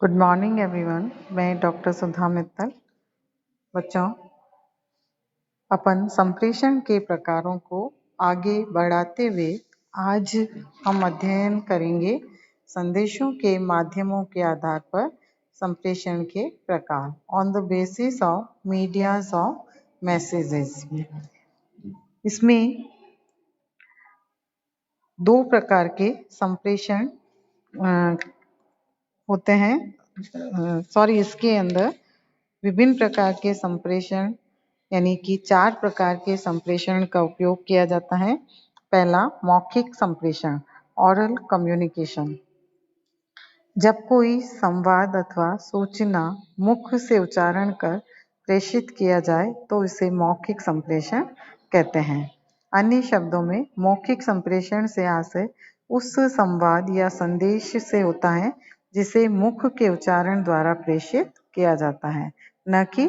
Good morning everyone. मैं doctor सुधा मित्तल। बच्चों, अपन संप्रेषण के प्रकारों को आगे बढ़ाते हुए आज हम अध्ययन करेंगे संदेशों के माध्यमों के आधार पर संप्रेषण के प्रकार on the basis of medias of messages. इसमें दो प्रकार के संप्रेषण होते हैं। इसके अंदर विभिन्न प्रकार के संप्रेषण यानी कि 4 प्रकार के संप्रेषण का उपयोग किया जाता है। पहला, मौखिक संप्रेषण, ऑरल कम्युनिकेशन। जब कोई संवाद अथवा सूचना मुख से उच्चारण कर प्रेषित किया जाए तो इसे मौखिक संप्रेषण कहते हैं। अन्य शब्दों में मौखिक संप्रेषण से आशय उस संवाद या संदेश से होता है जिसे मुख के उच्चारण द्वारा प्रेषित किया जाता है, न कि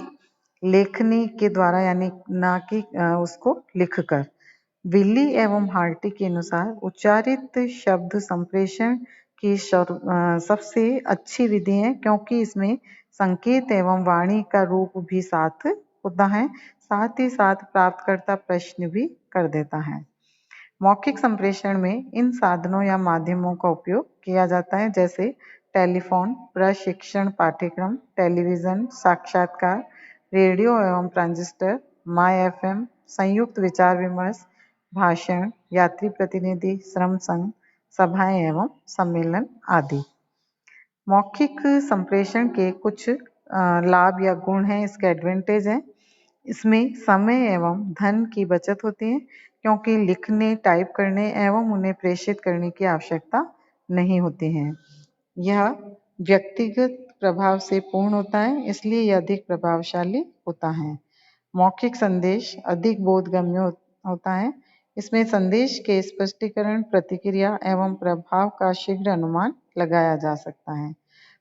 लेखनी के द्वारा, यानी न कि उसको लिखकर। विल्ली एवं हार्टी के अनुसार उच्चारित शब्द संप्रेषण की सबसे अच्छी विधि है, क्योंकि इसमें संकेत एवं वाणी का रूप भी साथ होता है, साथ ही साथ प्राप्तकर्ता प्रश्न भी कर देता है। मौखिक संप्रेषण में इन साधनों या माध्यमों का उपयोग किया जाता है, जैसे टेलीफोन, प्रशिक्षण पाठ्यक्रम, टेलीविजन, साक्षात्कार, रेडियो एवं ट्रांजिस्टर, माय एफएम, संयुक्त विचार विमर्श, भाषण, यात्री प्रतिनिधि, श्रम संघ, सभाएं एवं सम्मेलन आदि। मौखिक संप्रेषण के कुछ लाभ या गुण हैं, इसके एडवांटेज हैं। इसमें समय एवं धन की बचत होती है, क्योंकि लिखने, टाइप करने एवं उन्हें प्रेषित करने की आवश्यकता नहीं होती है। यह व्यक्तिगत प्रभाव से पूर्ण होता है, इसलिए यह अधिक प्रभावशाली होता है। मौखिक संदेश अधिक बोधगम्य होता है। इसमें संदेश के स्पष्टीकरण, प्रतिक्रिया एवं प्रभाव का शीघ्र अनुमान लगाया जा सकता है।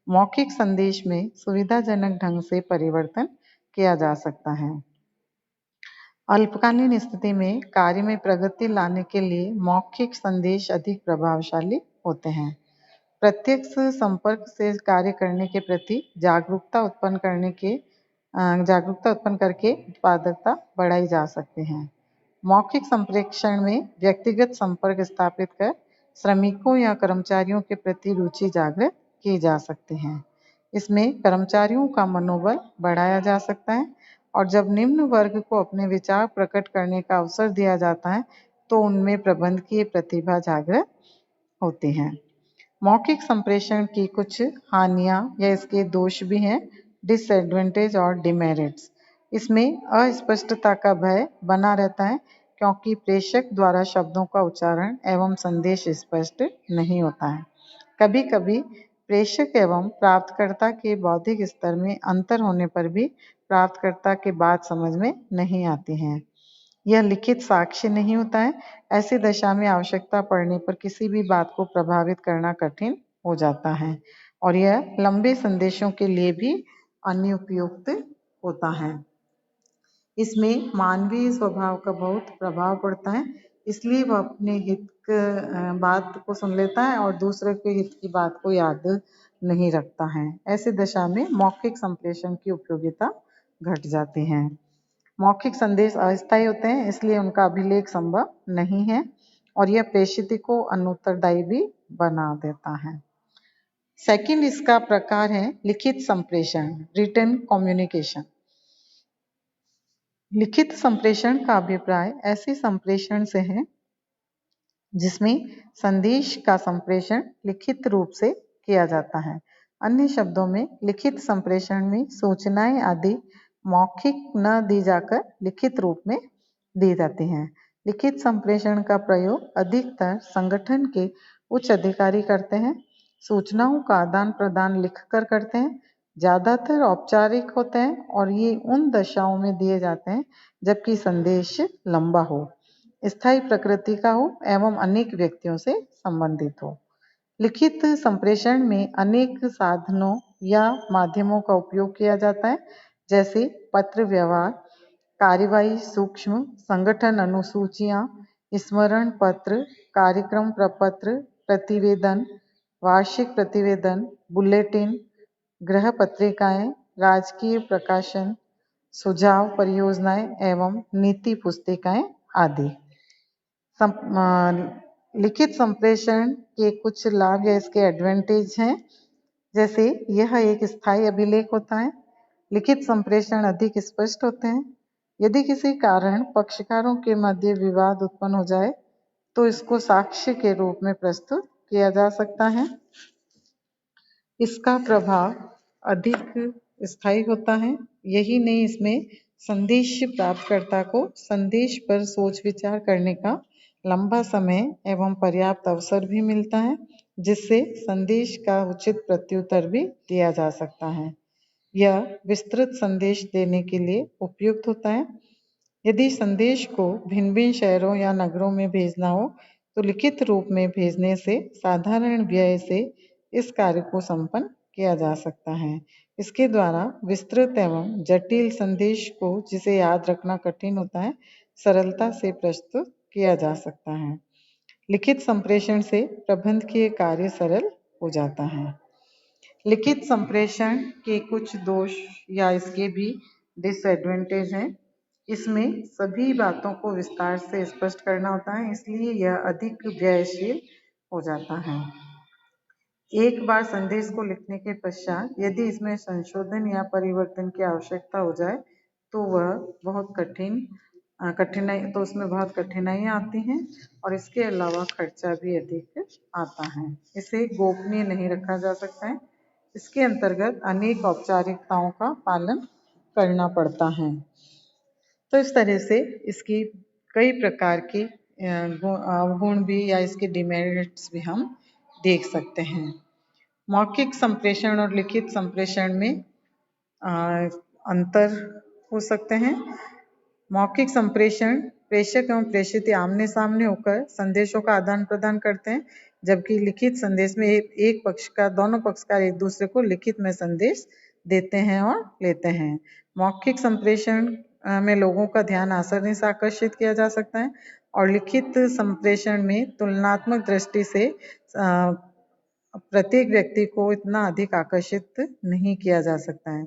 मौखिक संदेश में सुविधाजनक ढंग से परिवर्तन किया जा सकता है। अल्पकालीन स्थिति में कार्य में प्रगति लाने के लिए मौखिक संदेश अधिक प्रभावशाली होते हैं। प्रत्यक्ष संपर्क से कार्य करने के प्रति जागरूकता उत्पन्न करके उत्पादकता बढ़ाई जा सकती है। मौखिक संप्रेषण में व्यक्तिगत संपर्क स्थापित कर श्रमिकों या कर्मचारियों के प्रति रुचि जागृत की जा सकती है। इसमें कर्मचारियों का मनोबल बढ़ाया जा सकता है, और जब निम्न वर्ग को अपने विचार प्रकट करने का अवसर दिया जाता है तो उनमें प्रबंधकीय प्रतिभा जागृत होती है। मौखिक संप्रेषण की कुछ हानियां या इसके दोष भी हैं, डिसएडवांटेज और डिमेरिट्स। इसमें अस्पष्टता का भय बना रहता है, क्योंकि प्रेषक द्वारा शब्दों का उच्चारण एवं संदेश स्पष्ट नहीं होता है। कभी कभी प्रेषक एवं प्राप्तकर्ता के बौद्धिक स्तर में अंतर होने पर भी प्राप्तकर्ता की बात समझ में नहीं आती है। यह लिखित साक्ष्य नहीं होता है। ऐसी दशा में आवश्यकता पड़ने पर किसी भी बात को प्रभावित करना कठिन हो जाता है, और यह लंबे संदेशों के लिए भी अनुपयुक्त होता है। इसमें मानवीय स्वभाव का बहुत प्रभाव पड़ता है, इसलिए वह अपने हित बात को सुन लेता है और दूसरे के हित की बात को याद नहीं रखता है। ऐसी दशा में मौखिक संप्रेषण की उपयोगिता घट जाती है। मौखिक संदेश अस्थायी होते हैं, इसलिए उनका अभिलेख संभव नहीं है, और यह प्रेषित को अनुत्तरदायी भी बना देता है। सेकंड इसका प्रकार है लिखित संप्रेषण, रिटन कम्युनिकेशन। लिखित संप्रेषण का अभिप्राय ऐसे संप्रेषण से है जिसमें संदेश का संप्रेषण लिखित रूप से किया जाता है। अन्य शब्दों में लिखित संप्रेषण में सूचनाएं आदि मौखिक न दी जाकर लिखित रूप में दी जाती हैं। लिखित संप्रेषण का प्रयोग अधिकतर संगठन के उच्च अधिकारी करते हैं। सूचनाओं का आदान प्रदान लिखकर करते हैं। ज्यादातर औपचारिक होते हैं और ये उन दशाओं में दिए जाते हैं जबकि संदेश लंबा हो, स्थायी प्रकृति का हो एवं अनेक व्यक्तियों से संबंधित हो। लिखित संप्रेषण में अनेक साधनों या माध्यमों का उपयोग किया जाता है, जैसे पत्र व्यवहार, कार्यवाही सूक्ष्म, संगठन अनुसूचियां, स्मरण पत्र, कार्यक्रम प्रपत्र, प्रतिवेदन, वार्षिक प्रतिवेदन, बुलेटिन, गृह पत्रिकाएं, राजकीय प्रकाशन, सुझाव परियोजनाएं एवं नीति पुस्तिकाएं आदि। लिखित संप्रेषण के कुछ लाभ या इसके एडवांटेज हैं, जैसे यह एक स्थायी अभिलेख होता है। लिखित संप्रेषण अधिक स्पष्ट होते हैं। यदि किसी कारण पक्षकारों के मध्य विवाद उत्पन्न हो जाए तो इसको साक्ष्य के रूप में प्रस्तुत किया जा सकता है। इसका प्रभाव अधिक स्थायी होता है। यही नहीं, इसमें संदेश प्राप्तकर्ता को संदेश पर सोच विचार करने का लंबा समय एवं पर्याप्त अवसर भी मिलता है, जिससे संदेश का उचित प्रत्युत्तर भी दिया जा सकता है। यह विस्तृत संदेश देने के लिए उपयुक्त होता है। यदि संदेश को भिन्न भिन्न शहरों या नगरों में भेजना हो तो लिखित रूप में भेजने से साधारण व्यय से इस कार्य को संपन्न किया जा सकता है। इसके द्वारा विस्तृत एवं जटिल संदेश को, जिसे याद रखना कठिन होता है, सरलता से प्रस्तुत किया जा सकता है। लिखित संप्रेषण से प्रबंधकीय कार्य सरल हो जाता है। लिखित संप्रेषण के कुछ दोष या इसके भी डिसएडवांटेज हैं। इसमें सभी बातों को विस्तार से स्पष्ट करना होता है, इसलिए यह अधिक व्ययशील हो जाता है। एक बार संदेश को लिखने के पश्चात यदि इसमें संशोधन या परिवर्तन की आवश्यकता हो जाए तो वह बहुत उसमें बहुत कठिनाइयाँ आती हैं और इसके अलावा खर्चा भी अधिक आता है। इसे गोपनीय नहीं रखा जा सकता है। इसके अंतर्गत अनेक औपचारिकताओं का पालन करना पड़ता है। तो इस तरह से इसकी कई प्रकार की अवगुण भी या इसके डिमेरिट्स भी हम देख सकते हैं। मौखिक संप्रेषण और लिखित संप्रेषण में अंतर हो सकते हैं। मौखिक संप्रेषण प्रेषक एवं प्रेषित आमने सामने होकर संदेशों का आदान प्रदान करते हैं, जबकि लिखित संदेश में दोनों पक्षकार एक दूसरे को लिखित में संदेश देते हैं और लेते हैं। मौखिक संप्रेषण में लोगों का ध्यान आसानी से आकर्षित किया जा सकता है और लिखित संप्रेषण में तुलनात्मक दृष्टि से प्रत्येक व्यक्ति को इतना अधिक आकर्षित नहीं किया जा सकता है।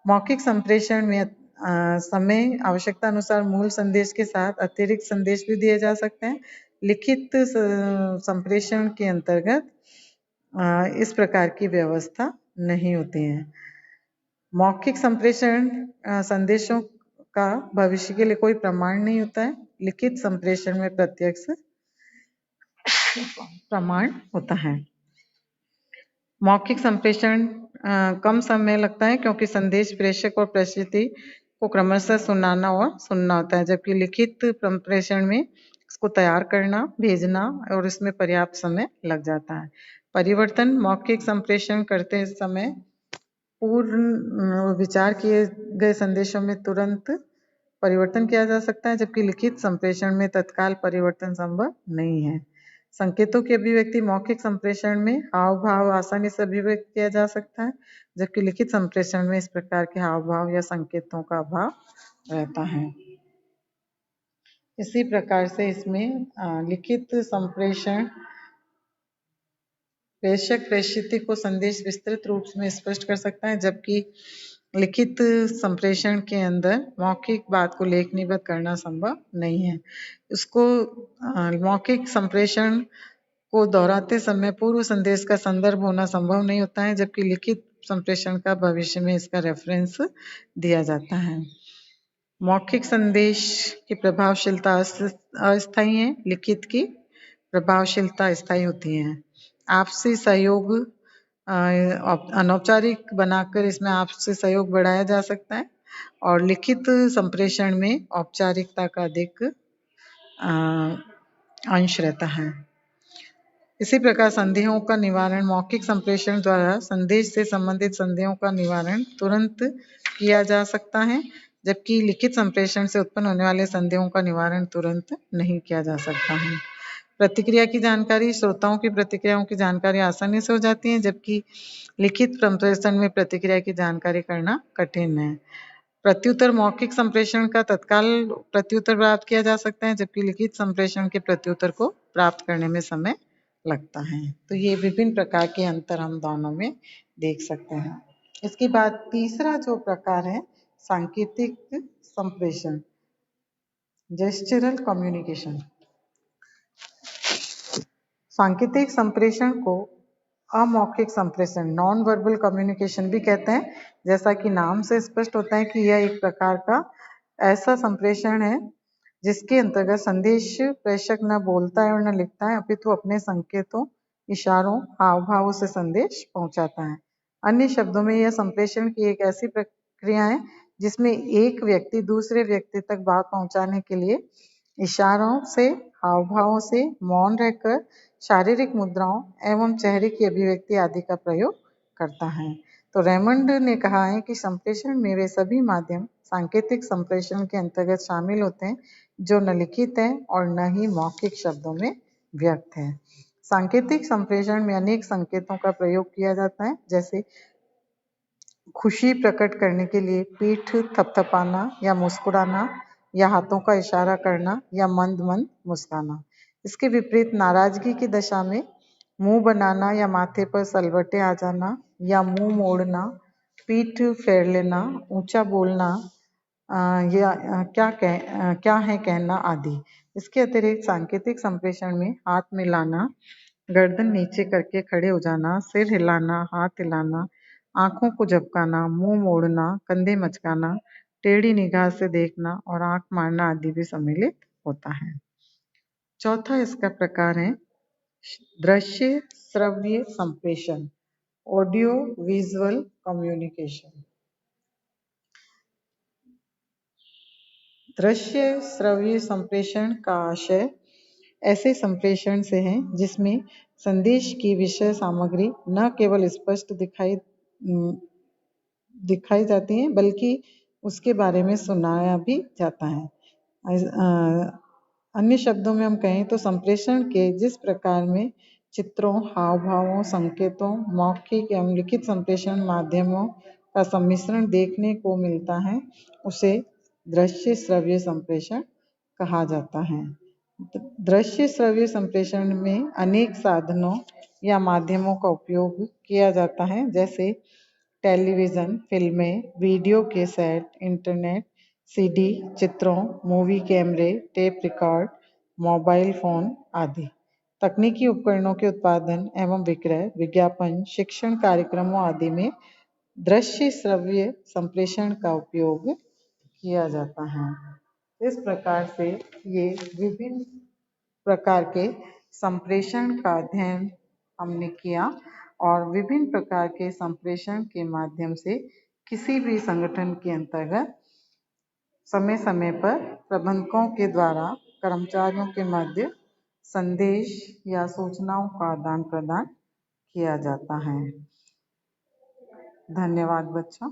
मौखिक संप्रेषण में समय आवश्यकता अनुसार मूल संदेश के साथ अतिरिक्त संदेश भी दिए जा सकते हैं। लिखित संप्रेषण के अंतर्गत इस प्रकार की व्यवस्था नहीं होती है। मौखिक संप्रेषण संदेशों का भविष्य के लिए कोई प्रमाण नहीं होता है। लिखित संप्रेषण में प्रत्यक्ष प्रमाण होता है। मौखिक संप्रेषण कम समय लगता है क्योंकि संदेश प्रेषक और प्रेषित को क्रमशः सुनाना और सुनना होता है, जबकि लिखित संप्रेषण में इसको तैयार करना, भेजना और इसमें पर्याप्त समय लग जाता है। परिवर्तन मौखिक संप्रेषण करते समय पूर्ण विचार किए गए संदेशों में तुरंत परिवर्तन किया जा सकता है, जबकि लिखित संप्रेषण में तत्काल परिवर्तन संभव नहीं है। संकेतों की अभिव्यक्ति मौखिक संप्रेषण में हाव भाव आसानी से अभिव्यक्त किया जा सकता है, जबकि लिखित संप्रेषण में इस प्रकार के हाव भाव या संकेतों का अभाव रहता है। इसी प्रकार से इसमें लिखित संप्रेषण प्रेषक प्रेषित को संदेश विस्तृत रूप में स्पष्ट कर सकता है, जबकि लिखित संप्रेषण के अंदर मौखिक बात को लेखनीबद्ध करना संभव नहीं है। इसको मौखिक संप्रेषण को दोहराते समय पूर्व संदेश का संदर्भ होना संभव नहीं होता है, जबकि लिखित संप्रेषण का भविष्य में इसका रेफरेंस दिया जाता है। मौखिक संदेश की प्रभावशीलता अस्थायी है, लिखित की प्रभावशीलता स्थायी होती है। आपसी सहयोग अनौपचारिक बनाकर इसमें आपसी सहयोग बढ़ाया जा सकता है और लिखित संप्रेषण में औपचारिकता का अधिक अंश रहता है। इसी प्रकार संदेहों का निवारण मौखिक संप्रेषण द्वारा संदेश से संबंधित संदेहों का निवारण तुरंत किया जा सकता है, जबकि लिखित संप्रेषण से उत्पन्न होने वाले संदेहों का निवारण तुरंत नहीं किया जा सकता है। प्रतिक्रिया की जानकारी श्रोताओं की प्रतिक्रियाओं की जानकारी आसानी से हो जाती है, जबकि लिखित संप्रेषण में प्रतिक्रिया की जानकारी करना कठिन है। प्रत्युत्तर मौखिक संप्रेषण का तत्काल प्रत्युत्तर प्राप्त किया जा सकता है, जबकि लिखित संप्रेषण के प्रत्युत्तर को प्राप्त करने में समय लगता है। तो ये विभिन्न प्रकार के अंतर हम दोनों में देख सकते हैं। इसके बाद तीसरा जो प्रकार है सांकेतिक संप्रेषण, जेस्चरल कम्युनिकेशन। सांकेतिक संप्रेषण को अमौखिक संप्रेषण, नॉन वर्बल कम्युनिकेशन भी कहते हैं। जैसा कि नाम से स्पष्ट होता है कि यह एक प्रकार का ऐसा संप्रेषण है जिसके अंतर्गत संदेश प्रेषक न बोलता है और न लिखता है, अपितु अपने संकेतों, इशारों, हाव भावों से संदेश पहुंचाता है। अन्य शब्दों में यह संप्रेषण की एक ऐसी प्रक्रिया है जिसमें एक व्यक्ति दूसरे व्यक्ति तक बात पहुंचाने के लिए इशारों से, हाव भावों से, मौन रहकर, शारीरिक मुद्राओं एवं चेहरे की अभिव्यक्ति आदि का प्रयोग करता है। तो रेमंड ने कहा है कि संप्रेषण में वे सभी माध्यम सांकेतिक संप्रेषण के अंतर्गत शामिल होते हैं जो न लिखित है और न ही मौखिक शब्दों में व्यक्त है। सांकेतिक संप्रेषण में अनेक संकेतों का प्रयोग किया जाता है, जैसे खुशी प्रकट करने के लिए पीठ थपथपाना या मुस्कुराना या हाथों का इशारा करना या मंद मंद मुस्काना। इसके विपरीत नाराजगी की दशा में मुंह बनाना या माथे पर सलवटें आ जाना या मुंह मोड़ना, पीठ फेर लेना, ऊंचा बोलना या क्या है कहना आदि। इसके अतिरिक्त सांकेतिक संप्रेषण में हाथ मिलाना, गर्दन नीचे करके खड़े हो जाना, सिर हिलाना, हाथ हिलाना, आंखों को झपकाना, मुंह मोड़ना, कंधे मचकाना, टेढ़ी निगाह से देखना और आंख मारना आदि भी सम्मिलित होता है। चौथा इसका प्रकार है दृश्य श्रव्य संप्रेषण, ऑडियो विजुअल कम्युनिकेशन। दृश्य श्रव्य संप्रेषण का आशय ऐसे संप्रेषण से है जिसमें संदेश की विषय सामग्री न केवल स्पष्ट दिखाई जाती है बल्कि उसके बारे में सुनाया भी जाता है। अन्य शब्दों में हम कहें तो संप्रेषण के जिस प्रकार में चित्रों, हाव भावों, संकेतों, मौखिक एवं लिखित संप्रेषण माध्यमों का सम्मिश्रण देखने को मिलता है उसे दृश्य श्रव्य संप्रेषण कहा जाता है। दृश्य श्रव्य संप्रेषण में अनेक साधनों या माध्यमों का उपयोग किया जाता है, जैसे टेलीविज़न, फिल्में, वीडियो कैसेट, इंटरनेट, सीडी, चित्रों, मूवी कैमरे, टेप रिकॉर्ड, मोबाइल फोन आदि। तकनीकी उपकरणों के उत्पादन एवं विक्रय, विज्ञापन, शिक्षण कार्यक्रमों आदि में दृश्य श्रव्य संप्रेषण का उपयोग किया जाता है। इस प्रकार से ये विभिन्न प्रकार के संप्रेषण का अध्ययन हमने किया और विभिन्न प्रकार के संप्रेषण के माध्यम से किसी भी संगठन के अंतर्गत समय समय पर प्रबंधकों के द्वारा कर्मचारियों के मध्य संदेश या सूचनाओं का आदान प्रदान किया जाता है। धन्यवाद बच्चों।